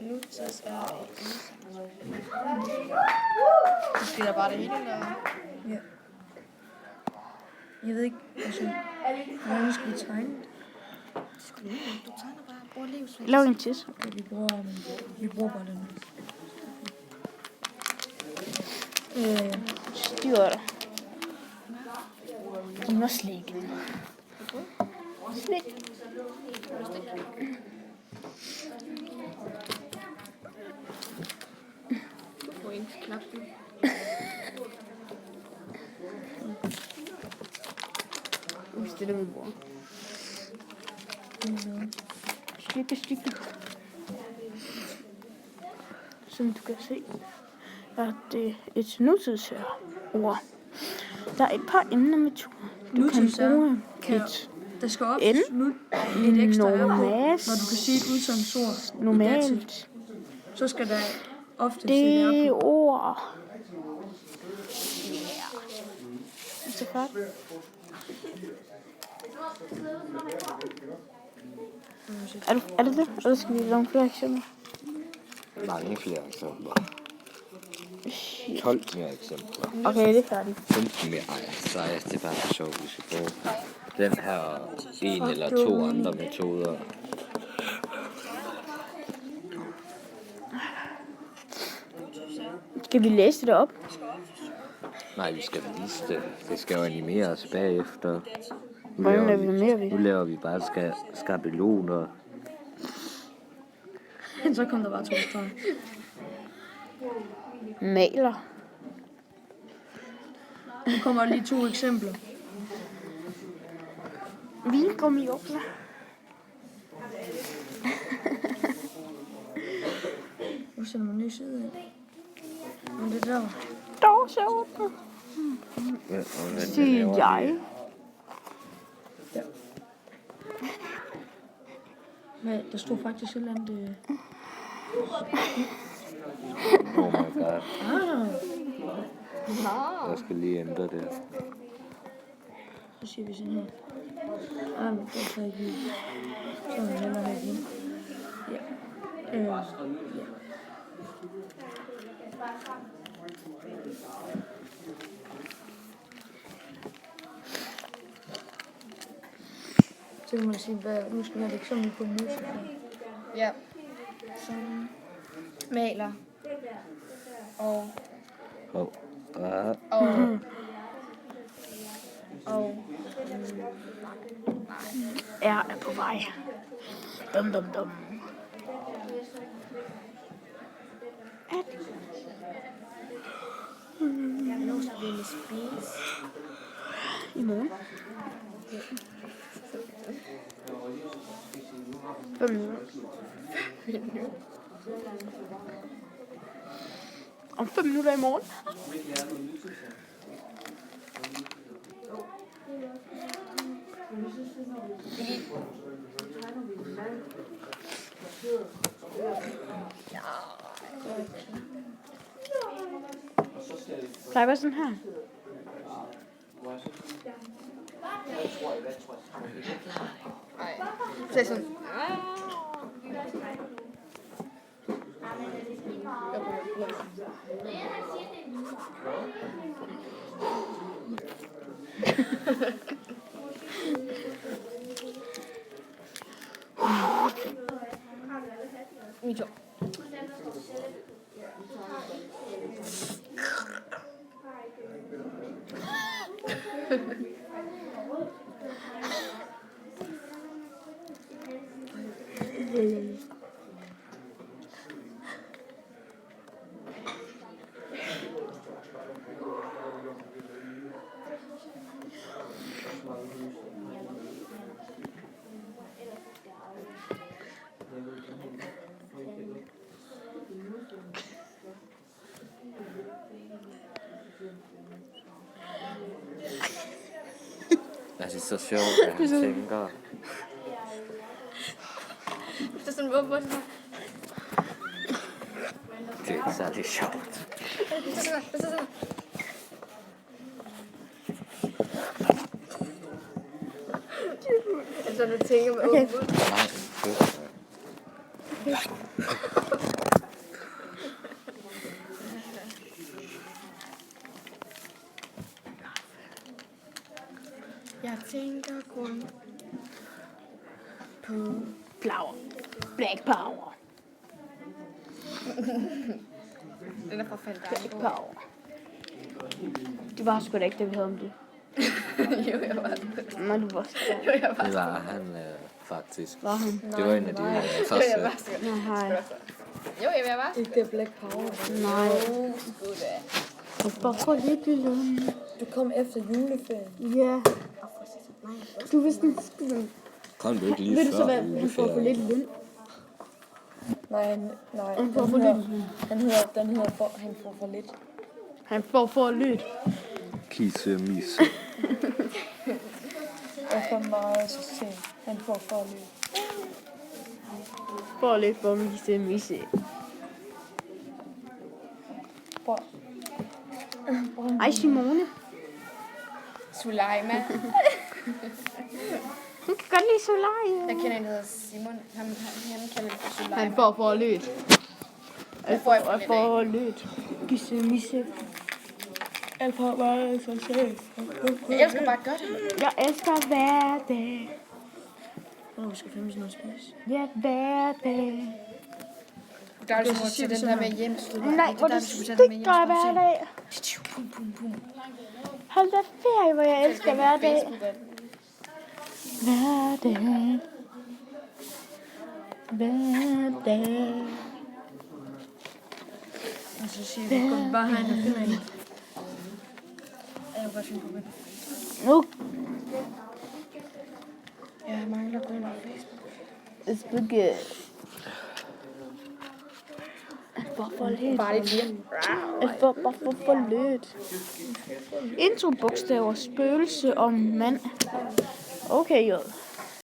nutids er måske der bare det hele, eller? Ja. Jeg ved ikke, altså, hvordan skal vi tegne det? Du tegner bare, bruger livsfans. Lav en tis. Okay, vi bruger bare den. Styrer dig. Den var slik. Slik. Du får en knap. Hvis det er det, vi bruger. Stykke. Som du kan se, er det et nutidsord. Der er et par emner med to. Du kan bruge et Der skal op nu et ekstra R på, når du kan sige et udsagnsord. normalt. Så skal der ofte Det sætte R på. ord. Så godt. Er det det? Eller skal vi lave flere eksempler? Mange flere eksempler. 12 mere eksempler. Okay, det er færdigt. 15 mere. Ej, så er det bare for sjovt, vi skal bruge den her en eller to andre metoder. Skal vi læse det op? Nej, vi skal vise det. Det skal jo animeres bagefter. Hvordan animerer vi? Nu laver vi bare skabeloner. Så kom der bare 2 streger. Maler. Nu kommer der lige 2 eksempler. Vingummi åbner. Nu sender man en ny side af. Men det der. Dog så åbner. Siger jeg. Men der stod faktisk et eller andet. Oh my god. Ah. Jeg skal lige ændre det. Så siger vi sådan her. Men det er så ikke lige. Så er det heller her igen. Ja. Ja. Så kan man sige, hvad nu skal vi have et eksempel på en mus. Ja. Som maler. Og Er på vej. Dum. nu skal vi spise. I morgen. 5 minutter. Om 5 minutter i morgen. Plejer at være sådan her. Nej. Så er sådan. Mit job. Altså, det er så sjovt, at han tænker. Det er sådan, hvorfor så? Det er ikke særlig sjovt. Altså, du tænker med åben mund. Nej, det er tænker kun på... Flower. Black power. Den er fra Fandango. Black power. Det var sgu da ikke det, vi havde om det. Jo, jeg var Nej, du var Jo, jeg var Det var han faktisk. Var han? Det var en af de Jo, jeg første. var sgu Ja, hej. Jo, jeg var. Ikke det Black Power. Nej. Sgu da. Og bare for lidt i løn. Du kom efter juleferien. Ja. Du vidste ikke. Kom du ikke lige Ved du så, før hvad han får for lidt i løn? Nej, Han får for lidt i løn. den hedder han får for lidt. Han får for lidt. Kisse mis. Og for meget system. Han får for lidt. For lidt for misse. Ej, Simone. Sulaima. Hun kan godt lide Solaria. Jeg kender en, der hedder Simon. Han kalder det for Sulaima. Han får for lidt. Han får jeg For lidt. Gisse misse. Alt for meget system. Jeg elsker bare godt. Jeg elsker hver dag. Hvornår vi skal finde sådan noget spise? Ja, hver dag. Der er ligesom til den der med hjem. Nej, hvor det stikker jeg hver dag. Pum, pum, pum. Hold da ferie, hvor jeg elsker hver dag. Hver dag. Hver dag. Og så siger vi, at vi bare have en finder en. Jeg vil godt finde på det. Nu. Jeg mangler kun på Facebook. It's big. For lidt. Bare lidt hjem. For lidt. Intro bogstaver, spøgelse og mand. Okay, J.